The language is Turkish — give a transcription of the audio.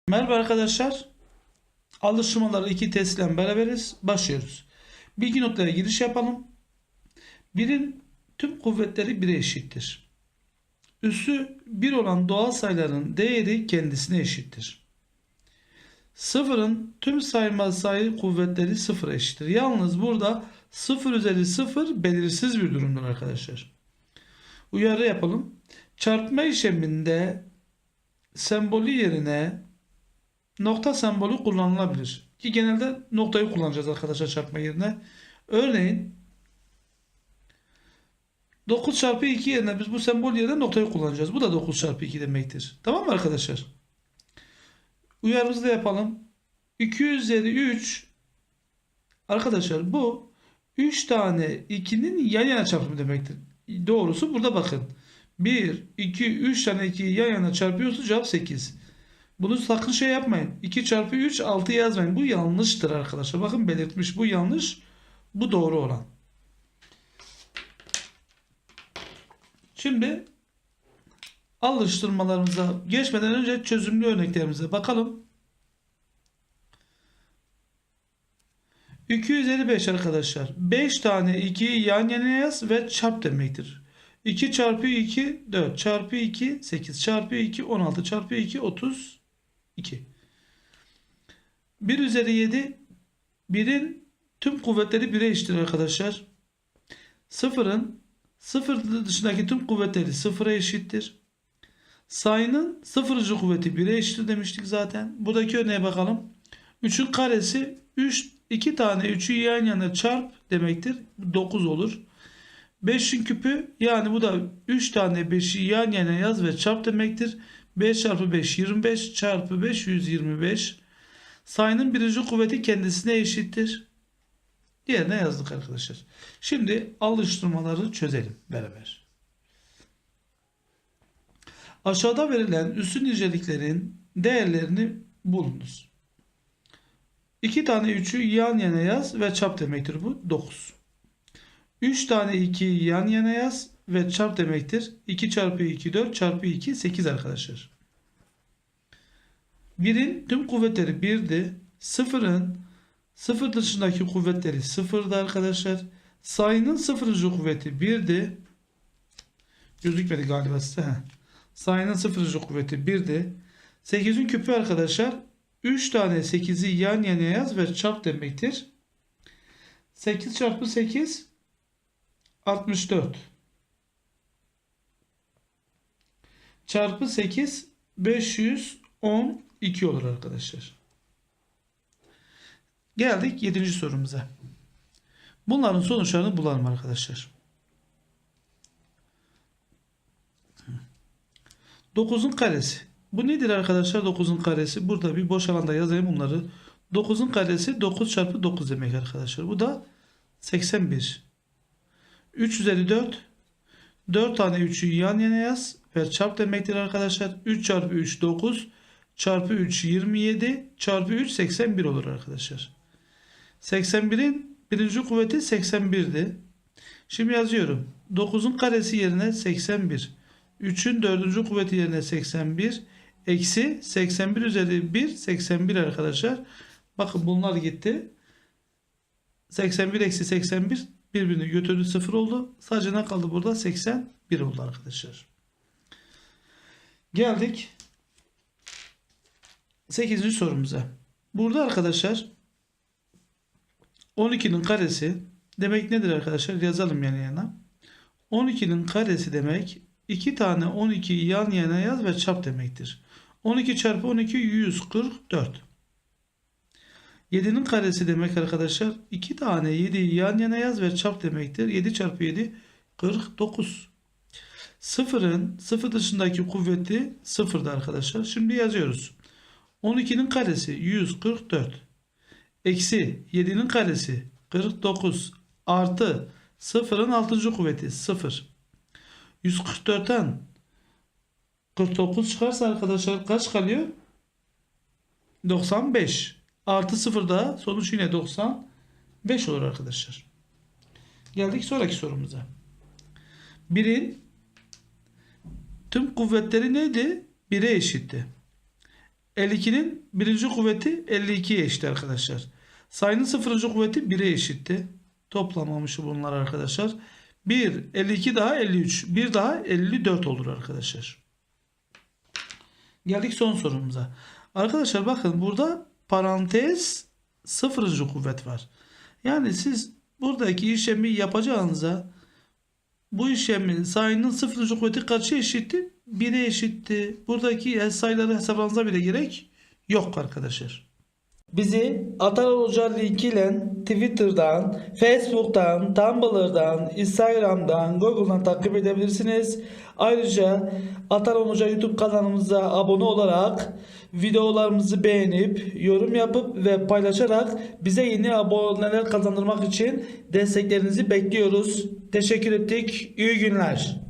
Merhaba arkadaşlar. Alıştırmaları 2 testiyle beraberiz. Başlıyoruz. Bilgi notlara giriş yapalım. 1'in tüm kuvvetleri 1'e eşittir. Üssü 1 olan doğal sayıların değeri kendisine eşittir. 0'ın tüm sayma sayı kuvvetleri 0'a eşittir. Yalnız burada 0 üzeri 0 belirsiz bir durumdur arkadaşlar. Uyarı yapalım. Çarpma işleminde sembolü yerine nokta sembolü kullanılabilir. Ki genelde noktayı kullanacağız arkadaşlar çarpma yerine. Örneğin 9 çarpı 2 yerine biz bu sembol yerine noktayı kullanacağız. Bu da 9 çarpı 2 demektir. Tamam mı arkadaşlar? Uyarımızı da yapalım. 2 üzeri 3 arkadaşlar bu 3 tane 2'nin yan yana çarpımı demektir. Doğrusu burada bakın. 1, 2, 3 tane 2'yi yan yana çarpıyorsa cevap 8. Bunu sakın şey yapmayın. 2 çarpı 3 6 yazmayın. Bu yanlıştır arkadaşlar. Bakın belirtmiş. Bu yanlış. Bu doğru olan. Şimdi alıştırmalarımıza geçmeden önce çözümlü örneklerimize bakalım. 255 arkadaşlar. 5 tane 2'yi yan yana yaz ve çarp demektir. 2 çarpı 2 4 çarpı 2 8 çarpı 2 16 çarpı 2 32. 1 üzeri 7 1'in tüm kuvvetleri 1'e eşittir arkadaşlar. 0'ın 0 dışındaki tüm kuvvetleri 0'a eşittir. Sayının sıfırıncı kuvveti 1'e eşittir demiştik zaten. Buradaki örneğe bakalım. 3'ün karesi 2 tane 3'ü yan yana çarp demektir. 9 olur. 5'in küpü yani bu da 3 tane 5'i yan yana yaz ve çarp demektir. 5 çarpı 5 25 çarpı 5 125. Sayının birinci kuvveti kendisine eşittir. Diğerine yazdık arkadaşlar. Şimdi alıştırmaları çözelim beraber. Aşağıda verilen üssü niceliklerin değerlerini bulunuz. 2 tane 3'ü yan yana yaz ve çarp demektir bu 9. 3 tane 2'yi yan yana yaz ve çarp demektir. 2 çarpı 2 4 çarpı 2 8 arkadaşlar. 1'in tüm kuvvetleri 1'di. 0'ın 0 dışındaki kuvvetleri 0'dı arkadaşlar. Sayının sıfırıncı kuvveti 1'di. Gözükmedi galiba size. Sayının sıfırıncı kuvveti 1'di. 8'in küpü arkadaşlar 3 tane 8'i yan yana yaz ve çarp demektir. 8 çarpı 8 64. Çarpı 8 512 olur arkadaşlar. Geldik 7. sorumuza. Bunların sonuçlarını bulalım arkadaşlar. 9'un karesi. Bu nedir arkadaşlar 9'un karesi? Burada bir boş alanda yazayım bunları. 9'un karesi 9 çarpı 9 demek arkadaşlar. Bu da 81. 3 üzeri 4. 4 tane 3'ü yan yana yaz ve çarp demektir arkadaşlar. 3 çarpı 3 9 çarpı 3 27 çarpı 3 81 olur arkadaşlar. 81'in birinci kuvveti 81'di. Şimdi yazıyorum. 9'un karesi yerine 81. 3'ün dördüncü kuvveti yerine 81. Eksi 81 üzeri 1 81 arkadaşlar. Bakın bunlar gitti. 81 eksi 81 birbirini götürdü 0 oldu. Sadece ne kaldı burada? 81 oldu arkadaşlar. Geldik 8. sorumuza. Burada arkadaşlar 12'nin karesi demek nedir arkadaşlar? Yazalım yan yana. 12'nin karesi demek 2 tane 12'yi yan yana yaz ve çarp demektir. 12 çarpı 12 144. 7'nin karesi demek arkadaşlar 2 tane 7'yi yan yana yaz ve çarp demektir. 7 çarpı 7 49. 0'ın 0 dışındaki kuvveti 0'da arkadaşlar. Şimdi yazıyoruz. 12'nin karesi 144. Eksi 7'nin karesi 49 artı 0'ın 6. kuvveti 0. 144'ten 49 çıkarsa arkadaşlar kaç kalıyor? 95. Artı 0 da sonuç yine 95 olur arkadaşlar. Geldik sonraki sorumuza. 1'in tüm kuvvetleri neydi? 1'e eşitti. 52'nin birinci kuvveti 52'ye eşit arkadaşlar. Sayının sıfırıncı kuvveti 1'e eşitti. Toplamamışı bunlar arkadaşlar. 1, 52 daha 53. 1 daha 54 olur arkadaşlar. Geldik son sorumuza. Arkadaşlar bakın burada parantez sıfırıncı kuvvet var. Yani siz buradaki işlemi yapacağınıza bu işlemin sayının sıfırıncı kuvveti kaça eşitti? 1'e eşitti. Buradaki sayıları hesaplamanıza bile gerek yok arkadaşlar. Bizi Atal Hoca linkiyle Twitter'dan, Facebook'tan, Tumblr'dan, Instagram'dan, Google'dan takip edebilirsiniz. Ayrıca Atal Hoca YouTube kanalımıza abone olarak videolarımızı beğenip, yorum yapıp ve paylaşarak bize yeni aboneler kazandırmak için desteklerinizi bekliyoruz. Teşekkür ettik. İyi günler.